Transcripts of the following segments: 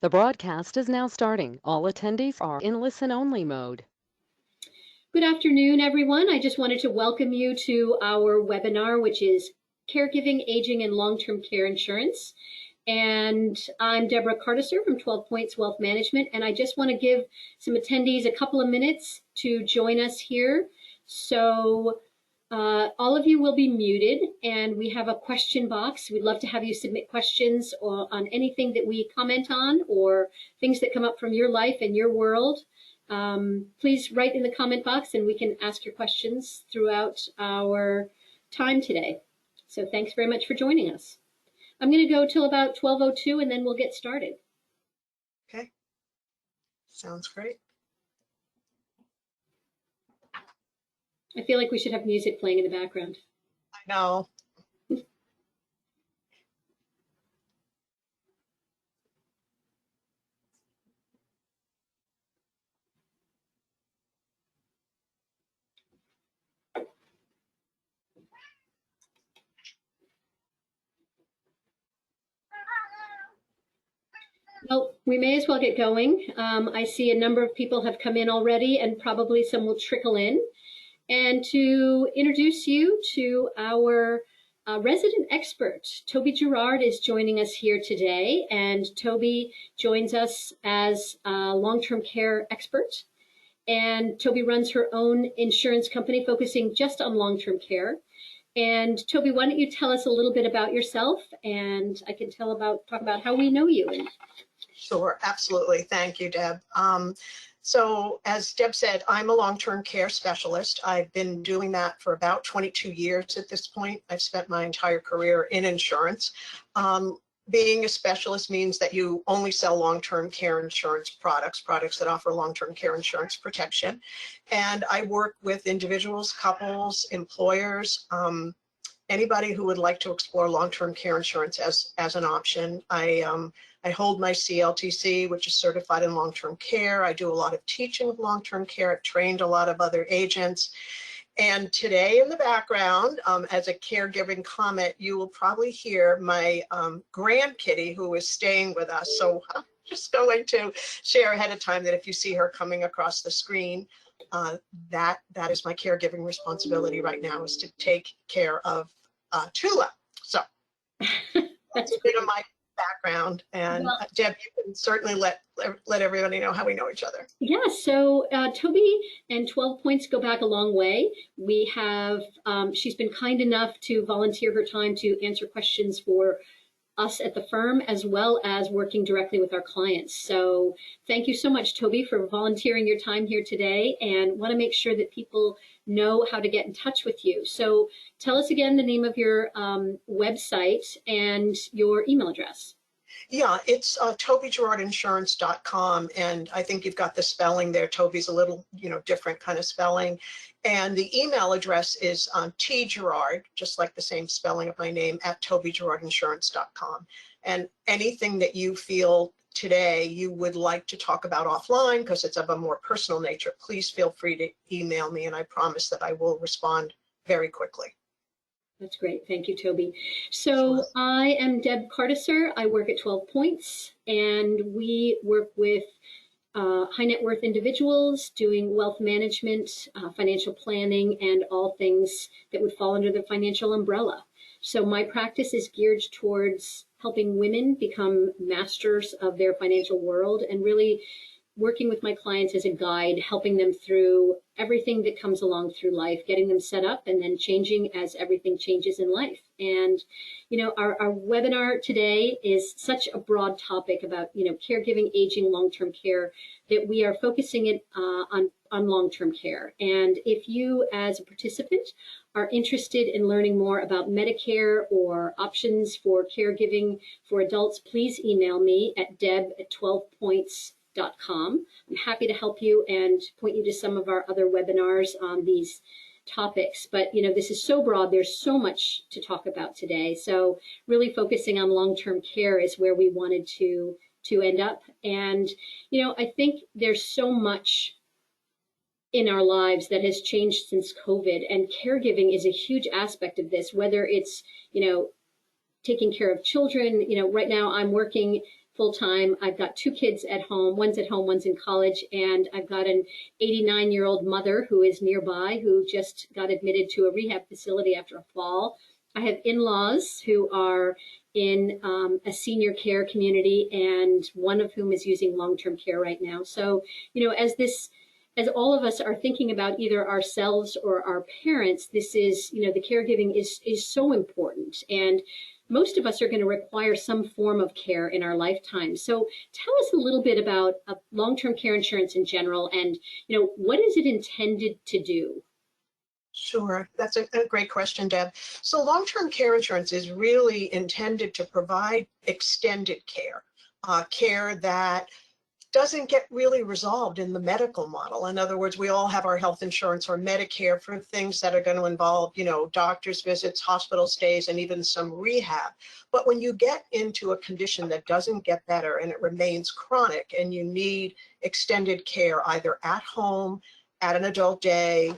The broadcast is now starting. All attendees are in listen-only mode. Good afternoon, everyone. I just wanted to welcome you to our webinar, which is Caregiving, Aging, and Long-Term Care Insurance. And I'm Deborah Cartiser from 12 Points Wealth Management, and I just want to give some attendees a couple of minutes to join us here. So all of you will be muted, and we have a question box. We'd love to have you submit questions on anything that we comment on or things that come up from your life and your world. Please write in the comment box and we can ask your questions throughout our time today. So thanks very much for joining us. I'm going to go till about 12:02 and then we'll get started. Okay, sounds great. I feel like we should have music playing in the background. I know. Well, we may as well get going. I see a number of people have come in already and probably some will trickle in. And to introduce you to our resident expert, Toby Gerard is joining us here today. And Toby joins us as a long-term care expert. And Toby runs her own insurance company focusing just on long-term care. And Toby, why don't you tell us a little bit about yourself, and I can talk about how we know you. Sure, absolutely. Thank you, Deb. So as Deb said, I'm a long-term care specialist. I've been doing that for about 22 years at this point. I've spent my entire career in insurance. Being a specialist means that you only sell long-term care insurance products that offer long-term care insurance protection. And I work with individuals, couples, employers, anybody who would like to explore long-term care insurance as an option. I hold my CLTC, which is certified in long-term care. I do a lot of teaching of long-term care. I've trained a lot of other agents. And today in the background, as a caregiving comment, you will probably hear my grandkitty who is staying with us. So I'm just going to share ahead of time that if you see her coming across the screen, that is my caregiving responsibility right now, is to take care of Tula. So that's a bit of my background, and well, Deb, you can certainly let everybody know how we know each other. Yeah, so Toby and 12 Points go back a long way. We have, she's been kind enough to volunteer her time to answer questions for us at the firm, as well as working directly with our clients. So thank you so much, Toby, for volunteering your time here today, and want to make sure that people know how to get in touch with you. So tell us again the name of your website and your email address. Yeah, it's tobygerardinsurance.com, and I think you've got the spelling there. Toby's a little, different kind of spelling. And the email address is tgerard, just like the same spelling of my name, at tobygerardinsurance.com. And anything that you feel today you would like to talk about offline, because it's of a more personal nature, please feel free to email me, and I promise that I will respond very quickly. That's great. Thank you, Toby. So I am Deb Cartiser. I work at 12 Points, and we work with high net worth individuals doing wealth management, financial planning, and all things that would fall under the financial umbrella. So my practice is geared towards helping women become masters of their financial world, and really working with my clients as a guide, helping them through everything that comes along through life, getting them set up and then changing as everything changes in life. And, our webinar today is such a broad topic about, caregiving, aging, long-term care, that we are focusing it on long-term care. And if you as a participant are interested in learning more about Medicare or options for caregiving for adults, please email me at deb@12points.com. I'm happy to help you and point you to some of our other webinars on these topics. But, this is so broad. There's so much to talk about today. So really focusing on long-term care is where we wanted to end up. And, I think there's so much in our lives that has changed since COVID, and caregiving is a huge aspect of this, whether it's, taking care of children. Right now I'm working full time. I've got 2 kids at home. One's at home, one's in college, and I've got an 89-year-old mother who is nearby who just got admitted to a rehab facility after a fall. I have in-laws who are in a senior care community, and one of whom is using long-term care right now. So, as all of us are thinking about either ourselves or our parents, this is, the caregiving is so important. And most of us are going to require some form of care in our lifetime. So tell us a little bit about long-term care insurance in general, and, what is it intended to do? Sure, that's a great question, Deb. So long-term care insurance is really intended to provide extended care, care that doesn't get really resolved in the medical model. In other words, we all have our health insurance or Medicare for things that are going to involve, doctor's visits, hospital stays, and even some rehab. But when you get into a condition that doesn't get better and it remains chronic and you need extended care either at home, at an adult day,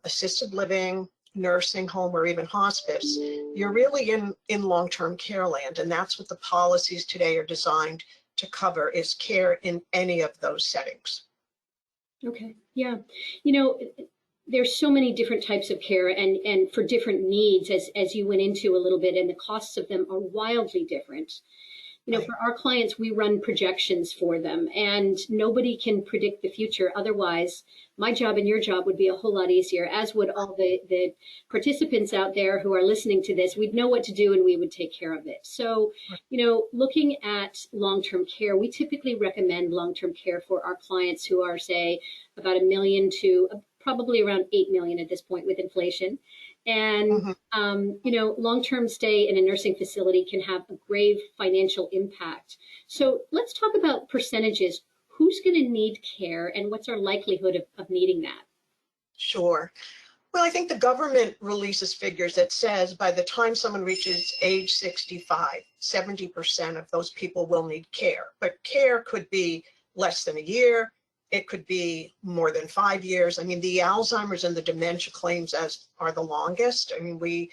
assisted living, nursing home, or even hospice, you're really in long-term care land. And that's what the policies today are designed to cover, is care in any of those settings. Okay, yeah. There's so many different types of care and for different needs, as you went into a little bit, and the costs of them are wildly different. Right. For our clients, we run projections for them, and nobody can predict the future. Otherwise, my job and your job would be a whole lot easier, as would all the participants out there who are listening to this. We'd know what to do and we would take care of it. So, looking at long-term care, we typically recommend long-term care for our clients who are, say, about 1 million to probably around 8 million at this point with inflation. And, long-term stay in a nursing facility can have a grave financial impact. So let's talk about percentages. Who's going to need care, and what's our likelihood of needing that? Sure. Well, I think the government releases figures that says by the time someone reaches age 65, 70% of those people will need care. But care could be less than a year. It could be more than 5 years. I mean, the Alzheimer's and the dementia claims are the longest. I mean, we,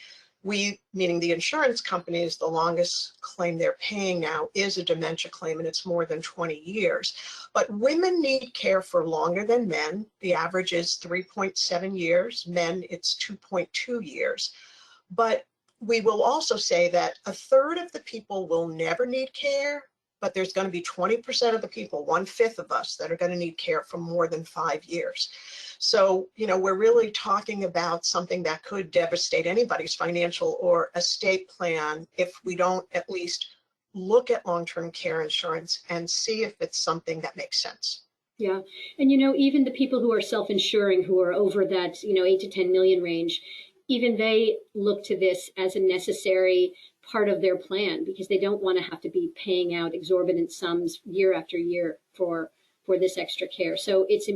meaning the insurance companies, the longest claim they're paying now is a dementia claim, and it's more than 20 years. But women need care for longer than men. The average is 3.7 years. Men, it's 2.2 years. But we will also say that a third of the people will never need care, but there's going to be 20% of the people, 1/5 of us, that are going to need care for more than 5 years. So, we're really talking about something that could devastate anybody's financial or estate plan if we don't at least look at long-term care insurance and see if it's something that makes sense. Yeah. And, even the people who are self-insuring, who are over that, 8 to 10 million range, even they look to this as a necessary part of their plan, because they don't want to have to be paying out exorbitant sums year after year for this extra care. So it's,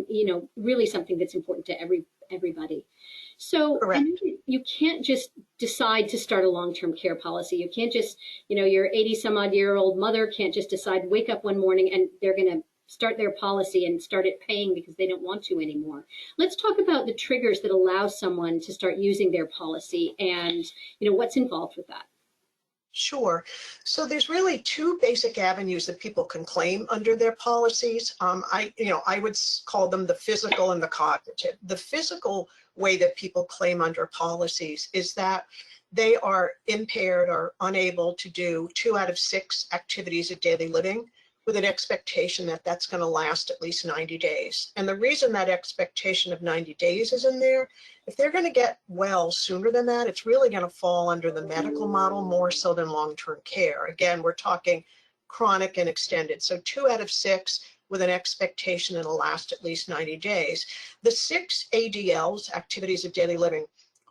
really something that's important to everybody. So Correct. you can't just decide to start a long-term care policy. You can't just, your 80 some odd year old mother can't just decide, wake up one morning and they're going to start their policy and start it paying because they don't want to anymore. Let's talk about the triggers that allow someone to start using their policy and, what's involved with that. Sure. So there's really 2 basic avenues that people can claim under their policies. I would call them the physical and the cognitive. The physical way that people claim under policies is that they are impaired or unable to do 2 out of 6 activities of daily living, with an expectation that that's going to last at least 90 days. And the reason that expectation of 90 days is in there, if they're going to get well sooner than that, it's really going to fall under the medical model more so than long-term care. Again, we're talking chronic and extended. So 2 out of 6 with an expectation it'll last at least 90 days. The 6 ADLs, activities of daily living,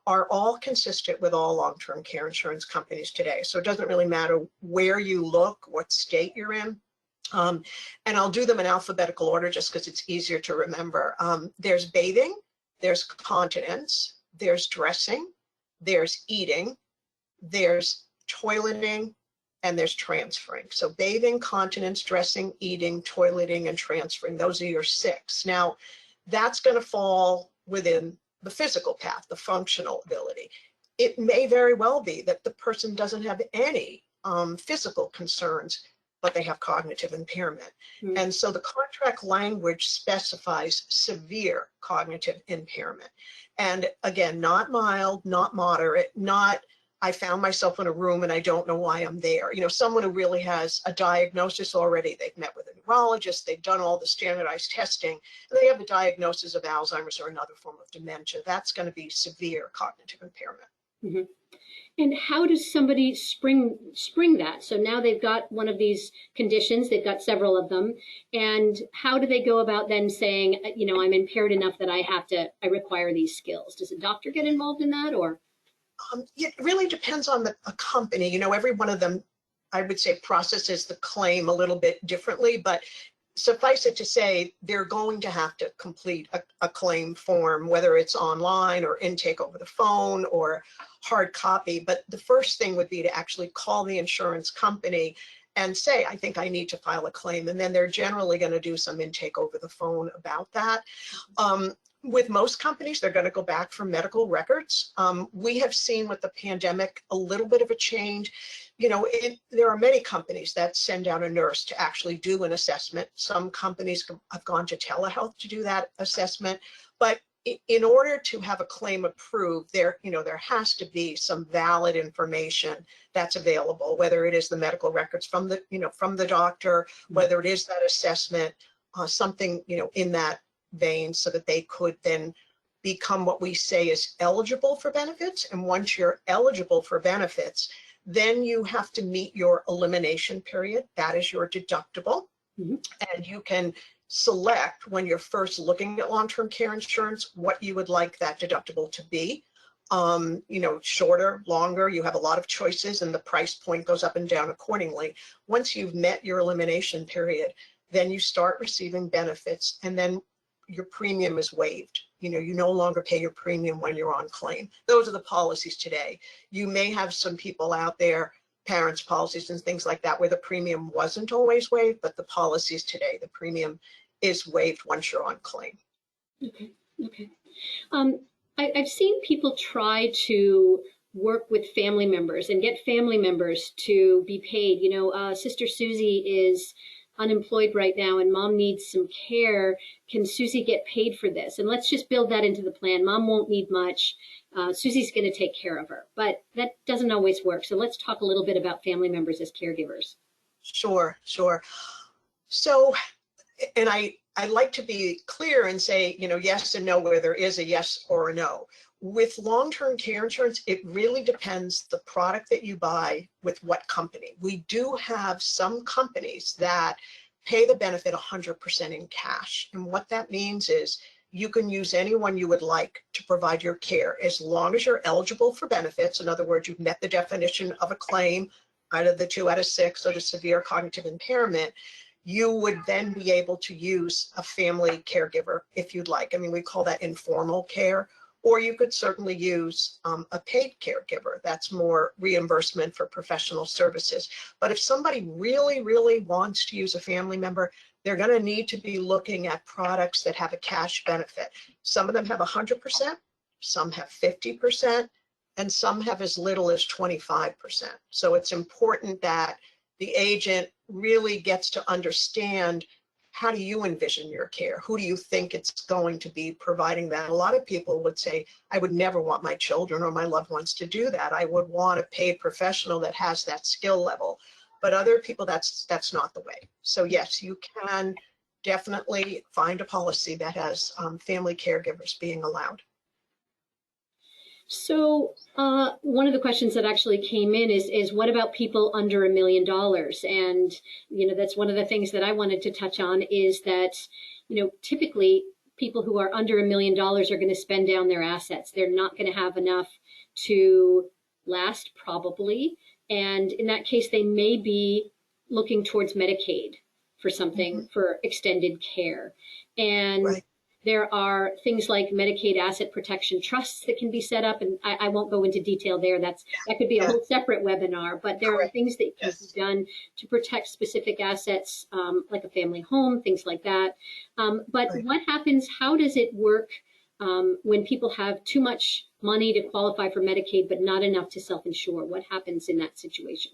are all consistent with all long-term care insurance companies today. So it doesn't really matter where you look, what state you're in. And I'll do them in alphabetical order just because it's easier to remember. There's bathing, there's continence, there's dressing, there's eating, there's toileting, and there's transferring. So bathing, continence, dressing, eating, toileting, and transferring. Those are your 6. Now, that's going to fall within the physical path, the functional ability. It may very well be that the person doesn't have any physical concerns but they have cognitive impairment. Mm. And so the contract language specifies severe cognitive impairment. And again, not mild, not moderate, not I found myself in a room and I don't know why I'm there. You know, someone who really has a diagnosis already, they've met with a neurologist, they've done all the standardized testing, and they have a diagnosis of Alzheimer's or another form of dementia. That's going to be severe cognitive impairment. Mm-hmm. And how does somebody spring that? So now they've got one of these conditions, they've got several of them, and how do they go about then saying, you know, I'm impaired enough that I require these skills? Does a doctor get involved in that, or? It really depends on a company. You know, every one of them, I would say, processes the claim a little bit differently, but suffice it to say, they're going to have to complete a claim form, whether it's online or intake over the phone or hard copy. But the first thing would be to actually call the insurance company and say, I think I need to file a claim. And then they're generally going to do some intake over the phone about that. With most companies, they're going to go back for medical records. We have seen with the pandemic a little bit of a change. You know, there are many companies that send out a nurse to actually do an assessment. Some companies have gone to telehealth to do that assessment. But in order to have a claim approved, there has to be some valid information that's available, whether it is the medical records from the doctor, whether it is that assessment, something, in that vein, so that they could then become what we say is eligible for benefits. And once you're eligible for benefits, then you have to meet your elimination period. That is your deductible. Mm-hmm. And you can select, when you're first looking at long-term care insurance, what you would like that deductible to be. Shorter, longer, you have a lot of choices, and the price point goes up and down accordingly. Once you've met your elimination period, then you start receiving benefits, and then your premium is waived. You no longer pay your premium when you're on claim. Those are the policies today. You may have some people out there, parents' policies and things like that, where the premium wasn't always waived, but the policies today, the premium is waived once you're on claim. Okay. I've seen people try to work with family members and get family members to be paid. Sister Susie is unemployed right now and mom needs some care. Can Susie get paid for this? And let's just build that into the plan. Mom won't need much. Susie's going to take care of her. But that doesn't always work. So let's talk a little bit about family members as caregivers. Sure. So, and I like to be clear and say, yes and no, where there is a yes or a no. With long-term care insurance, it really depends the product that you buy with what company. We do have some companies that pay the benefit 100% in cash. And what that means is you can use anyone you would like to provide your care as long as you're eligible for benefits. In other words, you've met the definition of a claim, either the 2 out of 6 or the severe cognitive impairment. You would then be able to use a family caregiver if you'd like. I mean, we call that informal care. Or you could certainly use a paid caregiver. That's more reimbursement for professional services. But if somebody really, really wants to use a family member, they're going to need to be looking at products that have a cash benefit. Some of them have 100%, some have 50%, and some have as little as 25%. So it's important that the agent really gets to understand, how do you envision your care? Who do you think it's going to be providing that? A lot of people would say, I would never want my children or my loved ones to do that. I would want a paid professional that has that skill level. But other people, that's not the way. So yes, you can definitely find a policy that has family caregivers being allowed. So one of the questions that actually came in is what about people under $1 million? And, that's one of the things that I wanted to touch on, is that, typically people who are under $1 million are going to spend down their assets. They're not going to have enough to last, probably. And in that case, they may be looking towards Medicaid for something, for extended care. And right. There are things like Medicaid asset protection trusts that can be set up, and I won't go into detail there. That could be a whole separate webinar, but there are things that can be done to protect specific assets, like a family home, things like that. But what happens, how does it work when people have too much money to qualify for Medicaid, but not enough to self-insure? What happens in that situation?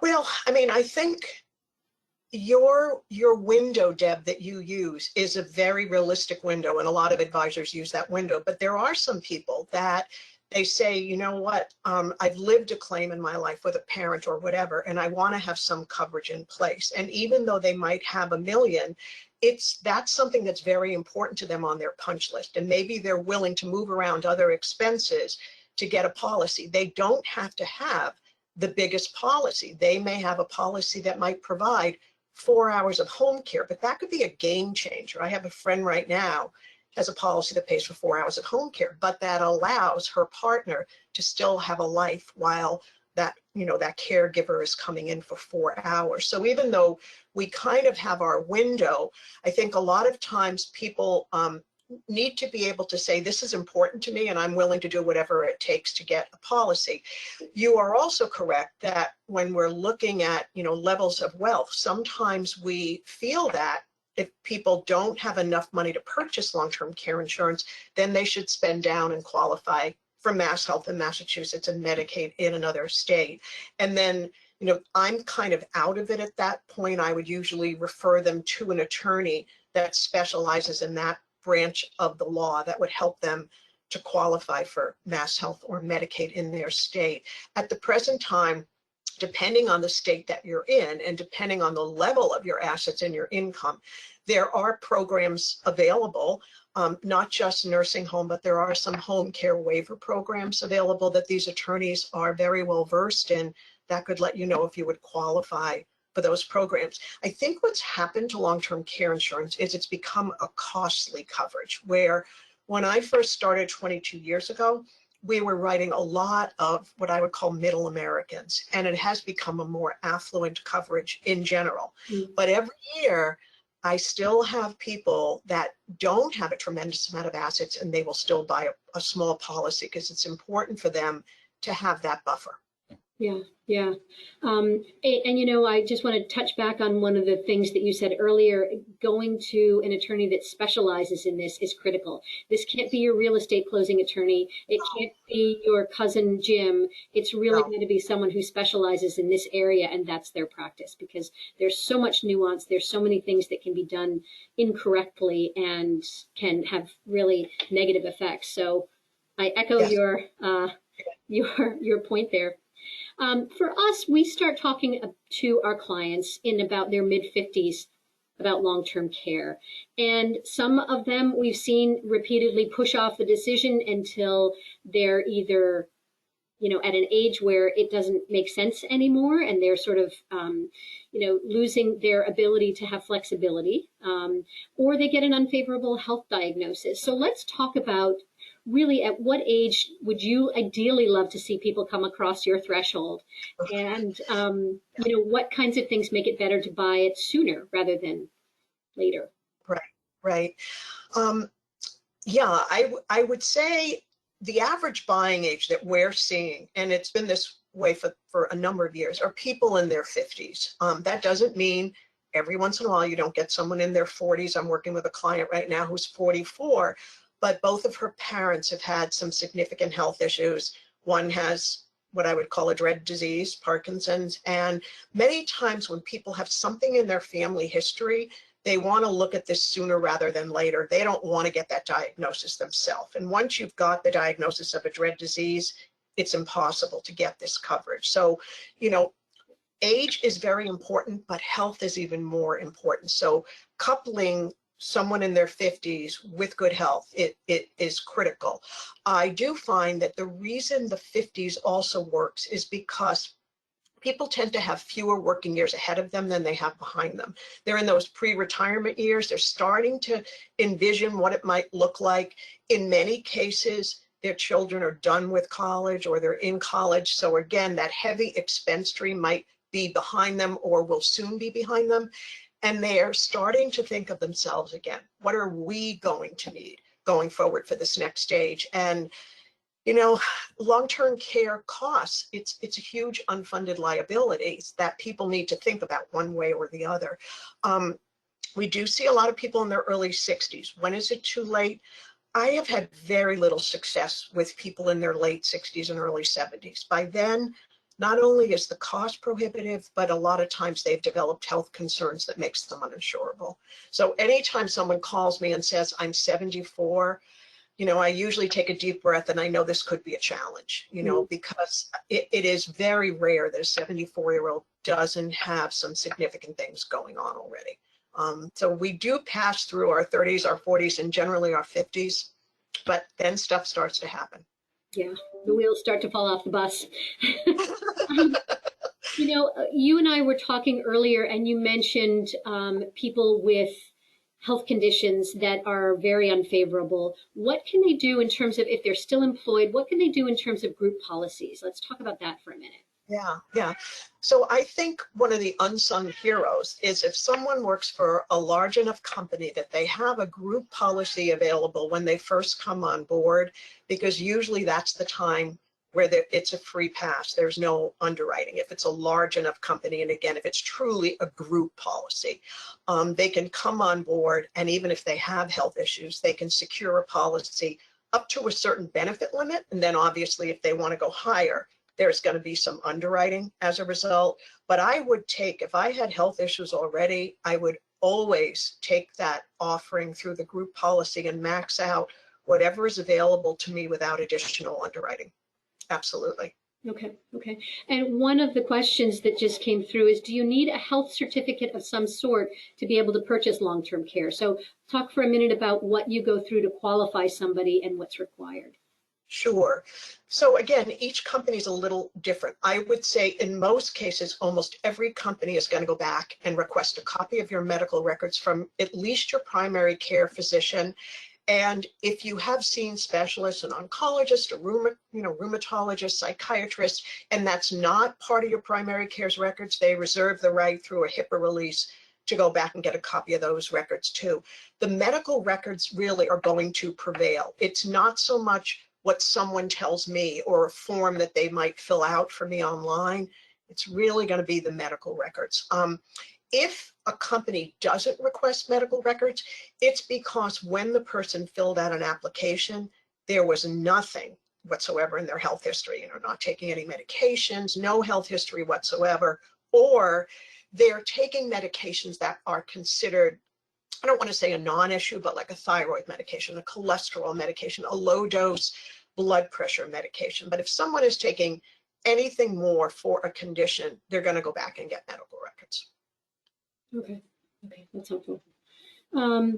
Well, I mean, I think your window, Deb, that you use is a very realistic window, and a lot of advisors use that window. But there are some people that they say, you know what, I've lived a claim in my life with a parent or whatever, and I want to have some coverage in place. And even though they might have a million, that's something that's very important to them on their punch list. And maybe they're willing to move around other expenses to get a policy. They don't have to have the biggest policy. They may have a policy that might provide 4 hours of home care, but that could be a game changer. I have a friend right now has a policy that pays for 4 hours of home care, but that allows her partner to still have a life while that, that caregiver is coming in for 4 hours. So even though we kind of have our window, I think a lot of times people need to be able to say, this is important to me and I'm willing to do whatever it takes to get a policy. You are also correct that when we're looking at, levels of wealth, sometimes we feel that if people don't have enough money to purchase long-term care insurance, then they should spend down and qualify for Mass Health in Massachusetts and Medicaid in another state. And then, I'm kind of out of it at that point. I would usually refer them to an attorney that specializes in that branch of the law that would help them to qualify for Mass Health or Medicaid in their state. At the present time, depending on the state that you're in and depending on the level of your assets and your income, there are programs available, not just nursing home, but there are some home care waiver programs available that these attorneys are very well versed in that could let you know if you would qualify for those programs. I think what's happened to long-term care insurance is it's become a costly coverage, where when I first started 22 years ago, we were writing a lot of what I would call middle Americans, and it has become a more affluent coverage in general. But every year, I still have people that don't have a tremendous amount of assets and they will still buy a small policy because it's important for them to have that buffer. Yeah, yeah. I just want to touch back on one of the things that you said earlier. Going to an attorney that specializes in this is critical. This can't be your real estate closing attorney. It can't be your cousin Jim. It's really going to be someone who specializes in this area, and that's their practice, because there's so much nuance. There's so many things that can be done incorrectly and can have really negative effects. So I echo your point there. For us, we start talking to our clients in about their mid-50s about long-term care. And some of them we've seen repeatedly push off the decision until they're either, at an age where it doesn't make sense anymore and they're sort of, losing their ability to have flexibility, or they get an unfavorable health diagnosis. So let's talk about really, at what age would you ideally love to see people come across your threshold? And, what kinds of things make it better to buy it sooner rather than later? Right. I would say the average buying age that we're seeing, and it's been this way for a number of years, are people in their 50s. That doesn't mean every once in a while you don't get someone in their 40s. I'm working with a client right now who's 44. But both of her parents have had some significant health issues. One has what I would call a dread disease, Parkinson's. And many times when people have something in their family history, they want to look at this sooner rather than later. They don't want to get that diagnosis themselves. And once you've got the diagnosis of a dread disease, it's impossible to get this coverage. So, age is very important, but health is even more important. So coupling someone in their 50s with good health, it is critical. I do find that the reason the 50s also works is because people tend to have fewer working years ahead of them than they have behind them. They're in those pre-retirement years. They're starting to envision what it might look like. In many cases, their children are done with college or they're in college. So again, that heavy expense stream might be behind them or will soon be behind them. And they are starting to think of themselves again. What are we going to need going forward for this next stage? And, long-term care costs, it's a huge unfunded liability that people need to think about one way or the other. We do see a lot of people in their early 60s. When is it too late? I have had very little success with people in their late 60s and early 70s. By then, not only is the cost prohibitive, but a lot of times they've developed health concerns that makes them uninsurable. So anytime someone calls me and says, I'm 74, I usually take a deep breath and I know this could be a challenge, because it is very rare that a 74-year-old doesn't have some significant things going on already. So we do pass through our 30s, our 40s, and generally our 50s, but then stuff starts to happen. Yeah, the wheels start to fall off the bus. um, you and I were talking earlier, and you mentioned people with health conditions that are very unfavorable. What can they do in terms of, if they're still employed, what can they do in terms of group policies? Let's talk about that for a minute. Yeah. So I think one of the unsung heroes is if someone works for a large enough company that they have a group policy available when they first come on board, because usually that's the time where it's a free pass. There's no underwriting. If it's a large enough company, and again, if it's truly a group policy, they can come on board, and even if they have health issues, they can secure a policy up to a certain benefit limit. And then obviously, if they want to go higher, there's going to be some underwriting as a result. But I would take, if I had health issues already, I would always take that offering through the group policy and max out whatever is available to me without additional underwriting. Absolutely. Okay. And one of the questions that just came through is, do you need a health certificate of some sort to be able to purchase long-term care? So talk for a minute about what you go through to qualify somebody and what's required. Sure. So again, each company is a little different. I would say in most cases, almost every company is going to go back and request a copy of your medical records from at least your primary care physician. And if you have seen specialists, an oncologist, a rheumatologist, psychiatrist, and that's not part of your primary care's records, they reserve the right through a HIPAA release to go back and get a copy of those records too. The medical records really are going to prevail. It's not so much what someone tells me or a form that they might fill out for me online. It's really going to be the medical records. If a company doesn't request medical records, it's because when the person filled out an application, there was nothing whatsoever in their health history, not taking any medications, no health history whatsoever, or they're taking medications that are considered, I don't want to say a non-issue, but like a thyroid medication, a cholesterol medication, a low dose blood pressure medication. But if someone is taking anything more for a condition, they're going to go back and get medical records. Okay, that's helpful. Talk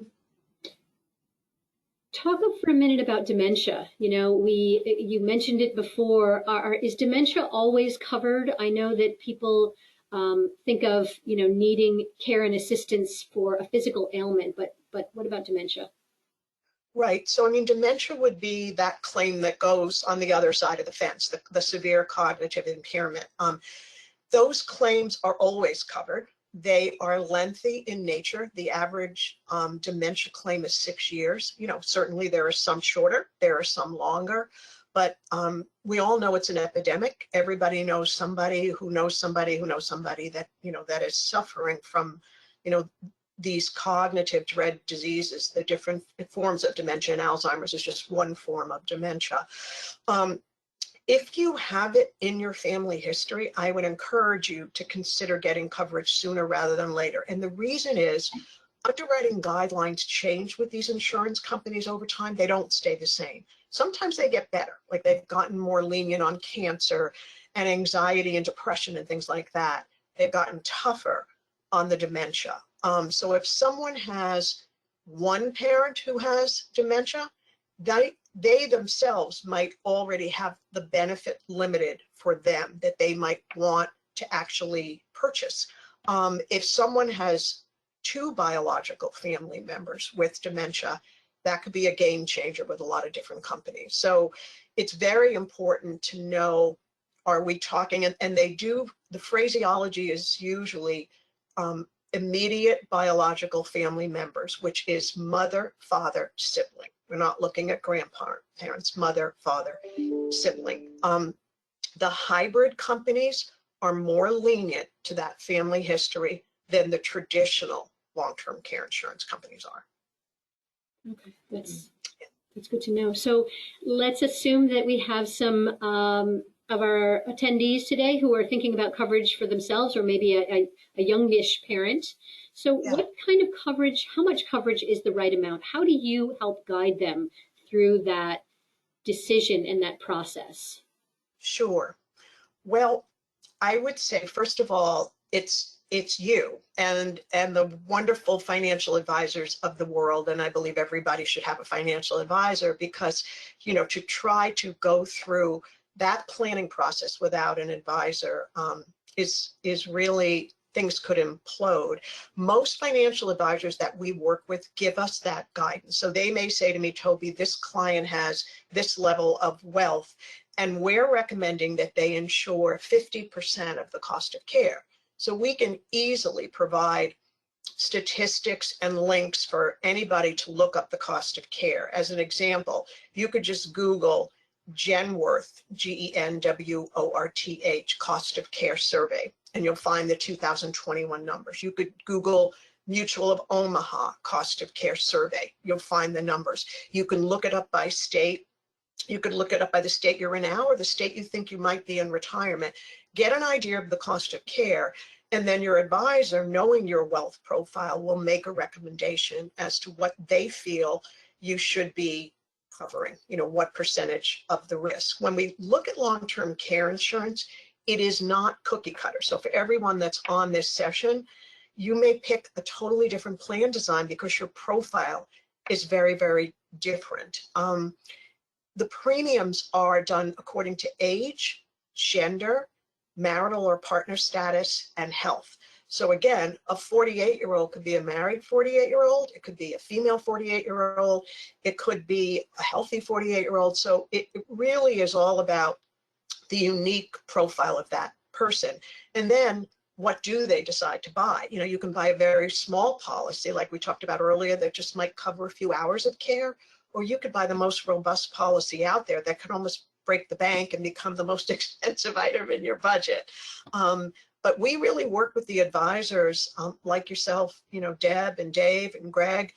for a minute about dementia. You mentioned it before. Is dementia always covered? I know that people think of needing care and assistance for a physical ailment, but what about dementia? Right. So, dementia would be that claim that goes on the other side of the fence, the severe cognitive impairment. Those claims are always covered. They are lengthy in nature. The average dementia claim is 6 years. Certainly there are some shorter, there are some longer, but we all know it's an epidemic. Everybody knows somebody who knows somebody who knows somebody that, that is suffering from, these cognitive dread diseases. The different forms of dementia, and Alzheimer's is just one form of dementia. If you have it in your family history, I would encourage you to consider getting coverage sooner rather than later. And the reason is underwriting guidelines change with these insurance companies over time. They don't stay the same. Sometimes they get better, like they've gotten more lenient on cancer and anxiety and depression and things like that. They've gotten tougher on the dementia. So if someone has one parent who has dementia, they themselves might already have the benefit limited for them that they might want to actually purchase. If someone has two biological family members with dementia, that could be a game changer with a lot of different companies. So it's very important to know, are we talking, and they do, the phraseology is usually immediate biological family members, which is mother, father, sibling. We're not looking at grandparents, mother, father, sibling. The hybrid companies are more lenient to that family history than the traditional long-term care insurance companies are. Okay, that's good to know. So let's assume that we have some of our attendees today who are thinking about coverage for themselves or maybe a youngish parent. So Yeah, what kind of coverage, how much coverage is the right amount? How do you help guide them through that decision and that process? sure. Well, I would say, first of all, it's you and the wonderful financial advisors of the world. And I believe everybody should have a financial advisor because, to try to go through that planning process without an advisor is really, things could implode. Most financial advisors that we work with give us that guidance. So they may say to me, Toby, this client has this level of wealth, and we're recommending that they insure 50% of the cost of care. So we can easily provide statistics and links for anybody to look up the cost of care. As an example, you could just Google Genworth, Genworth, cost of care survey, and you'll find the 2021 numbers. You could Google Mutual of Omaha cost of care survey. You'll find the numbers. You can look it up by state. You could look it up by the state you're in now or the state you think you might be in retirement. Get an idea of the cost of care, and then your advisor, knowing your wealth profile, will make a recommendation as to what they feel you should be covering, what percentage of the risk. When we look at long-term care insurance, it is not cookie cutter. So for everyone that's on this session, you may pick a totally different plan design because your profile is very, very different. The premiums are done according to age, gender, marital or partner status, and health. So again, a 48-year-old could be a married 48-year-old. It could be a female 48-year-old. It could be a healthy 48-year-old. So it really is all about the unique profile of that person. And then what do they decide to buy? You can buy a very small policy, like we talked about earlier, that just might cover a few hours of care, or you could buy the most robust policy out there that could almost break the bank and become the most expensive item in your budget. But we really work with the advisors like yourself, Deb and Dave and Greg,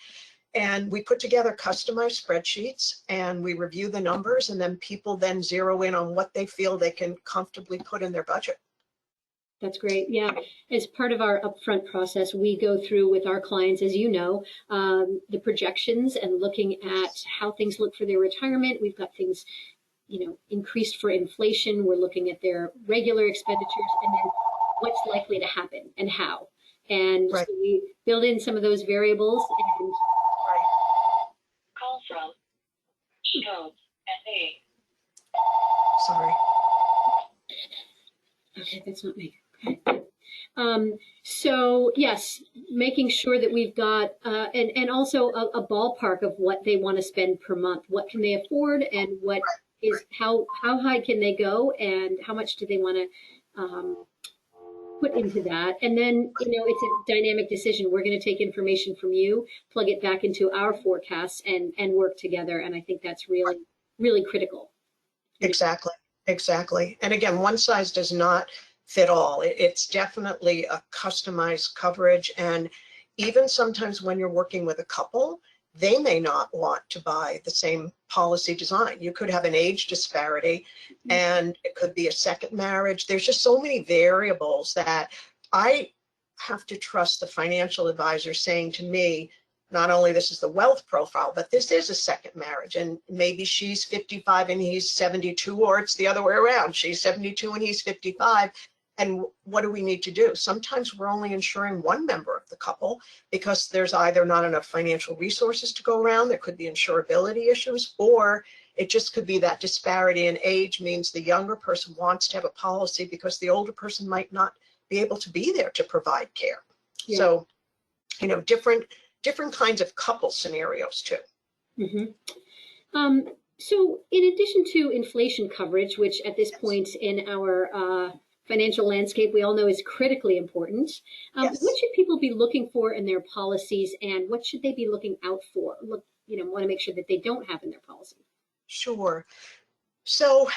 and we put together customized spreadsheets and we review the numbers, and then people then zero in on what they feel they can comfortably put in their budget. That's great. Yeah. As part of our upfront process, we go through with our clients, as you know, the projections and looking at how things look for their retirement. We've got things, increased for inflation. We're looking at their regular expenditures and then what's likely to happen and how. And Right. so we build in some of those variables. And call from Scope SA. Sorry. Okay, that's not me. Okay. So yes, making sure that we've got and also a ballpark of what they want to spend per month. What can they afford, and what is how high can they go, and how much do they want to put into that? And then it's a dynamic decision. We're going to take information from you, plug it back into our forecasts, and work together. And I think that's really, really critical. Exactly. And again, one size does not fit all. It's definitely a customized coverage. And even sometimes when you're working with a couple, they may not want to buy the same policy design. You could have an age disparity, and it could be a second marriage. There's just so many variables that I have to trust the financial advisor saying to me, not only this is the wealth profile, but this is a second marriage, and maybe she's 55 and he's 72, or it's the other way around. She's 72 and he's 55. And what do we need to do? Sometimes we're only insuring one member of the couple because there's either not enough financial resources to go around, there could be insurability issues, or it just could be that disparity in age means the younger person wants to have a policy because the older person might not be able to be there to provide care. Yeah. So, different kinds of couple scenarios too. Mm-hmm. So in addition to inflation coverage, which at this point in our financial landscape we all know is critically important, what should people be looking for in their policies, and what should they be looking out for? Want to make sure that they don't have in their policy. Sure. So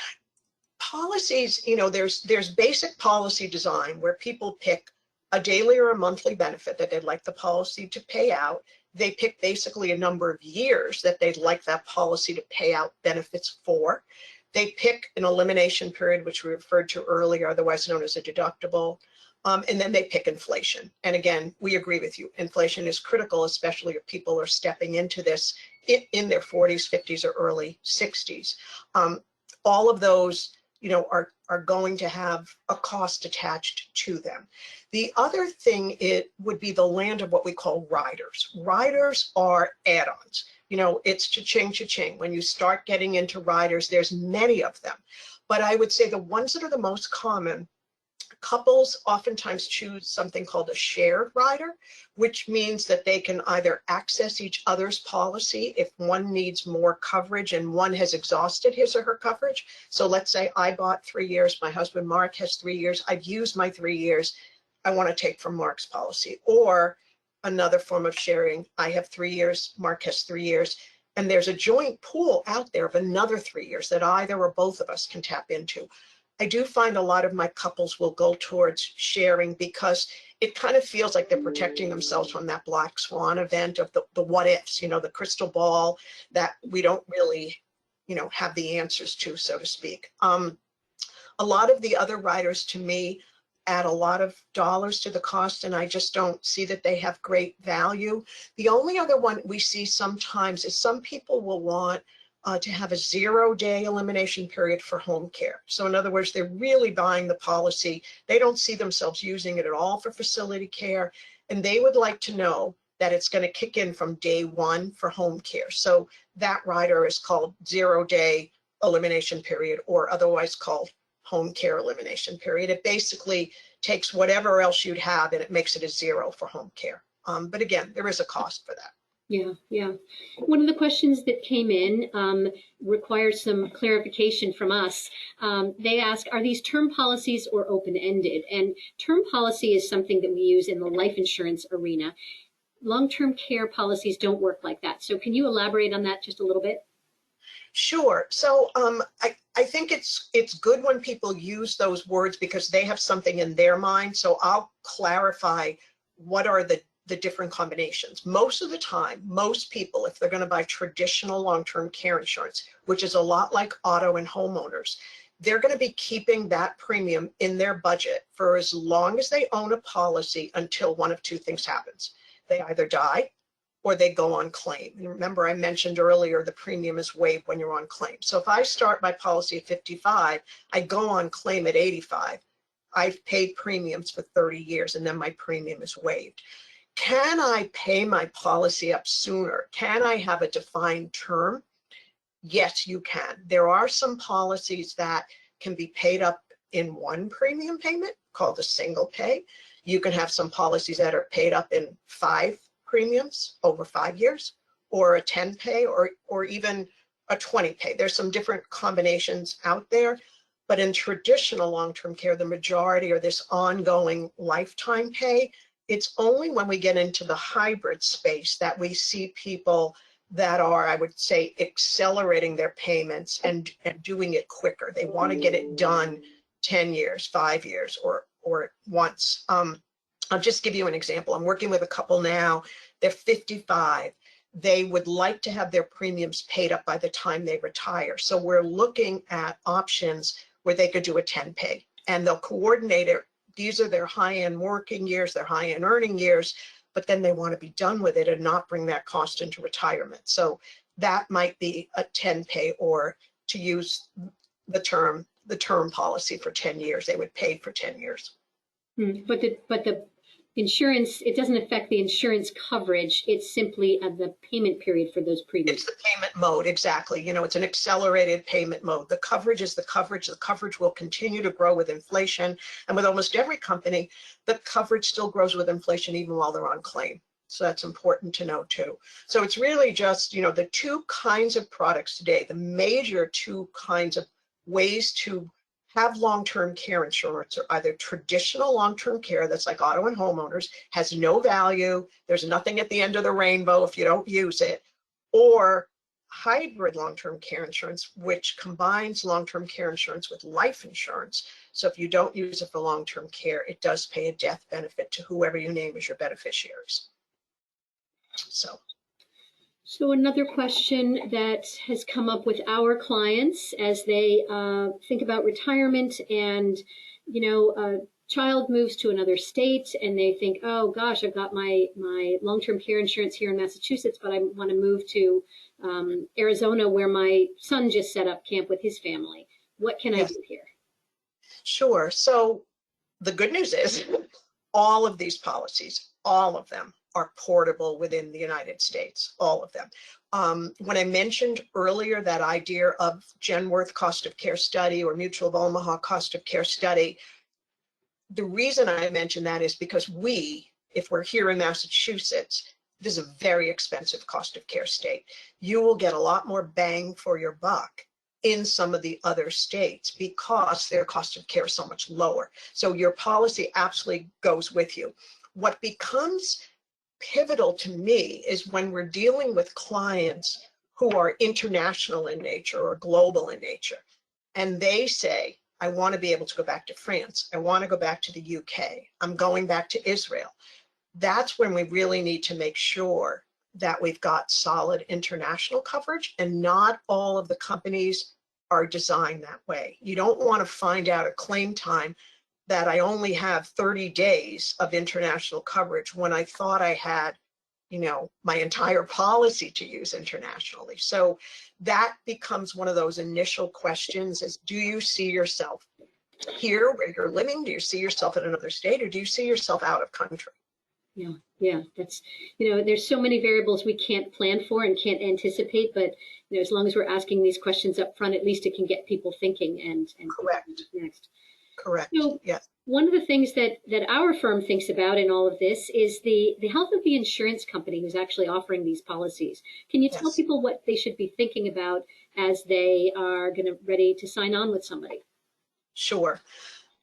policies, there's basic policy design where people pick a daily or a monthly benefit that they'd like the policy to pay out. They pick basically a number of years that they'd like that policy to pay out benefits for. They pick an elimination period, which we referred to earlier, otherwise known as a deductible. And then they pick inflation. And again, we agree with you. Inflation is critical, especially if people are stepping into this in their 40s, 50s, or early 60s. All of those, are going to have a cost attached to them. The other thing would be the land of what we call riders. Riders are add-ons. It's cha-ching. When you start getting into riders, there's many of them. But I would say the ones that are the most common, couples oftentimes choose something called a shared rider, which means that they can either access each other's policy if one needs more coverage and one has exhausted his or her coverage. So let's say I bought 3 years, my husband Mark has 3 years, I've used my 3 years, I want to take from Mark's policy. Or another form of sharing, I have 3 years, Mark has 3 years, and there's a joint pool out there of another 3 years that either or both of us can tap into. I do find a lot of my couples will go towards sharing because it kind of feels like they're protecting themselves from that black swan event of the what ifs, the crystal ball that we don't really, have the answers to, so to speak. A lot of the other riders to me add a lot of dollars to the cost, and I just don't see that they have great value. The only other one we see sometimes is some people will want to have a 0-day elimination period for home care. So in other words, they're really buying the policy. They don't see themselves using it at all for facility care. And they would like to know that it's going to kick in from day one for home care. So that rider is called 0-day elimination period, or otherwise called home care elimination period. It basically takes whatever else you'd have and it makes it a 0 for home care. But again, there is a cost for that. Yeah. One of the questions that came in requires some clarification from us. They ask, are these term policies or open-ended? And term policy is something that we use in the life insurance arena. Long-term care policies don't work like that. So can you elaborate on that just a little bit? Sure. So I think it's good when people use those words because they have something in their mind. So I'll clarify what are the different combinations. Most of the time, most people, if they're going to buy traditional long-term care insurance, which is a lot like auto and homeowners, they're going to be keeping that premium in their budget for as long as they own a policy until one of two things happens. They either die or they go on claim. And remember, I mentioned earlier, the premium is waived when you're on claim. So if I start my policy at 55, I go on claim at 85, I've paid premiums for 30 years and then my premium is waived. Can I pay my policy up sooner? Can I have a defined term? Yes, you can. There are some policies that can be paid up in one premium payment called a single pay. You can have some policies that are paid up in 5 premiums over 5 years, or a 10 pay, or even a 20 pay. There's some different combinations out there. But in traditional long-term care, the majority are this ongoing lifetime pay. It's only when we get into the hybrid space that we see people that are, I would say, accelerating their payments and doing it quicker. They want to get it done 10 years, 5 years, or once. I'll just give you an example. I'm working with a couple now. They're 55. They would like to have their premiums paid up by the time they retire. So we're looking at options where they could do a 10 pay, and they'll coordinate it. These are their high-end working years, their high-end earning years, but then they want to be done with it and not bring that cost into retirement. So that might be a 10 pay, or to use the term policy for 10 years, they would pay for 10 years. But the insurance, it doesn't affect the insurance coverage. It's simply the payment period for those premiums. It's the payment mode, exactly. It's an accelerated payment mode. The coverage is the coverage. The coverage will continue to grow with inflation. And with almost every company, the coverage still grows with inflation even while they're on claim. So that's important to know too. So it's really just, the two kinds of products today, the major two kinds of ways to have long-term care insurance are either traditional long-term care, that's like auto and homeowners, has no value, there's nothing at the end of the rainbow if you don't use it, or hybrid long-term care insurance, which combines long-term care insurance with life insurance. So if you don't use it for long-term care, it does pay a death benefit to whoever you name as your beneficiaries. So another question that has come up with our clients as they think about retirement, and a child moves to another state and they think, oh gosh, I've got my long-term care insurance here in Massachusetts, but I want to move to Arizona where my son just set up camp with his family. What can I Yes, do here? sure. So the good news is all of these policies, all of them are portable within the United States, all of them. When I mentioned earlier that idea of Genworth cost of care study or Mutual of Omaha cost of care study, the reason I mention that is because if we're here in Massachusetts, this is a very expensive cost of care state. You will get a lot more bang for your buck in some of the other states because their cost of care is so much lower. So your policy absolutely goes with you. What becomes pivotal to me is when we're dealing with clients who are international in nature or global in nature, and they say, I want to be able to go back to France. I want to go back to the UK. I'm going back to Israel. That's when we really need to make sure that we've got solid international coverage, and not all of the companies are designed that way. You don't want to find out at claim time that I only have 30 days of international coverage when I thought I had, my entire policy to use internationally. So that becomes one of those initial questions is, do you see yourself here where you're living? Do you see yourself in another state, or do you see yourself out of country? Yeah, that's, there's so many variables we can't plan for and can't anticipate, but as long as we're asking these questions up front, at least it can get people thinking and Correct. next. Correct. So Yes. one of the things that our firm thinks about in all of this is the health of the insurance company who's actually offering these policies. Can you tell Yes. people what they should be thinking about as they are ready to sign on with somebody? Sure.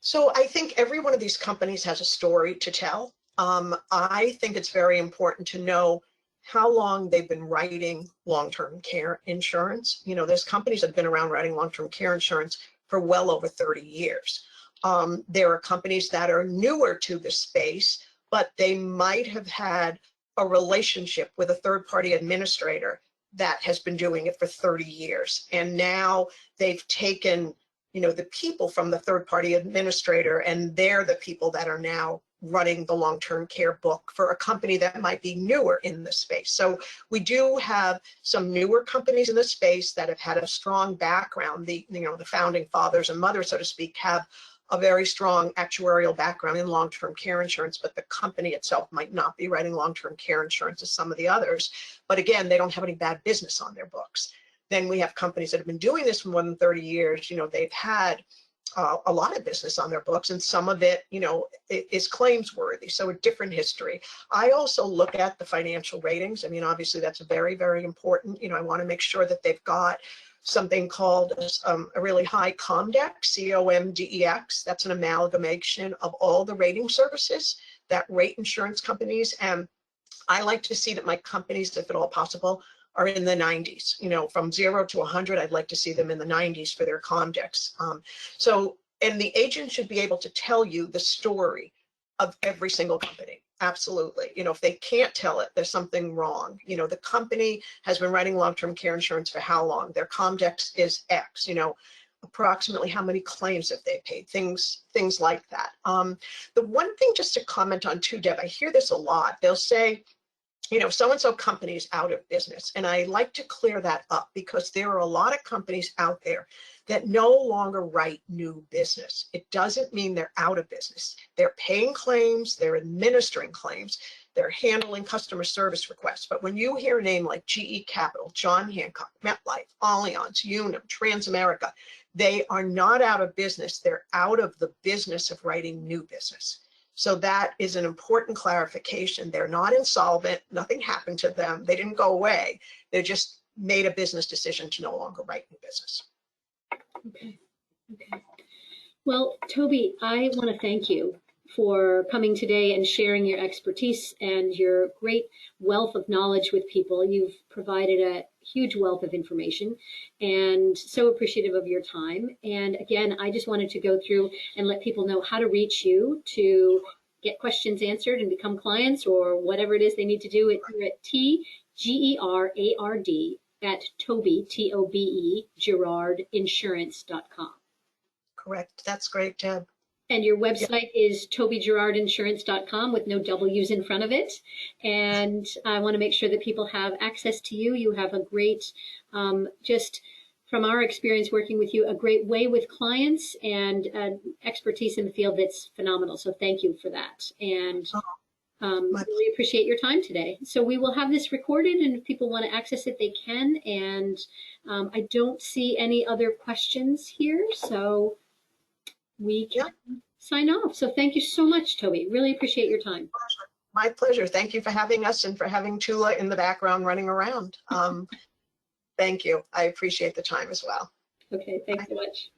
So I think every one of these companies has a story to tell. I think it's very important to know how long they've been writing long-term care insurance. There's companies that have been around writing long-term care insurance for well over 30 years. There are companies that are newer to the space, but they might have had a relationship with a third-party administrator that has been doing it for 30 years. And now they've taken the people from the third-party administrator, and they're the people that are now running the long-term care book for a company that might be newer in the space. So we do have some newer companies in the space that have had a strong background. The founding fathers and mothers, so to speak, have a very strong actuarial background in long-term care insurance, but the company itself might not be writing long-term care insurance as some of the others. But again, they don't have any bad business on their books. Then we have companies that have been doing this for more than 30 years. They've had a lot of business on their books, and some of it, is claims worthy. So a different history. I also look at the financial ratings. I mean, obviously that's very, very important. I want to make sure that they've got something called a really high COMDEX, COMDEX. That's an amalgamation of all the rating services that rate insurance companies. And I like to see that my companies, if at all possible, are in the 90s. From 0 to 100, I'd like to see them in the 90s for their COMDEX. And the agent should be able to tell you the story of every single company. Absolutely. If they can't tell it, there's something wrong. The company has been writing long-term care insurance for how long? Their COMDEX is X, approximately how many claims have they paid, things like that. The one thing just to comment on too, Deb, I hear this a lot. They'll say, so-and-so company is out of business. And I like to clear that up because there are a lot of companies out there that no longer write new business. It doesn't mean they're out of business. They're paying claims, they're administering claims, they're handling customer service requests. But when you hear a name like GE Capital, John Hancock, MetLife, Allianz, Unum, Transamerica, they are not out of business. They're out of the business of writing new business. So that is an important clarification. They're not insolvent. Nothing happened to them. They didn't go away. They just made a business decision to no longer write new business. Okay. Well, Toby, I want to thank you for coming today and sharing your expertise and your great wealth of knowledge with people. You've provided a huge wealth of information, and so appreciative of your time. And again, I just wanted to go through and let people know how to reach you to get questions answered and become clients or whatever it is they need to do, you're at TGERARD at Toby, TOBE, GerardInsurance.com. Correct. That's great, Deb. And your Yeah. website is tobygerardinsurance.com with no W's in front of it. And I want to make sure that people have access to you. You have a great, just from our experience working with you, a great way with clients and expertise in the field that's phenomenal. So thank you for that. And really appreciate your time today. So we will have this recorded, and if people want to access it, they can. And I don't see any other questions here. So we can sign off. So thank you so much, Toby. Really appreciate your time. My pleasure. Thank you for having us and for having Tula in the background running around. Thank you. I appreciate the time as well. Okay, thanks so much.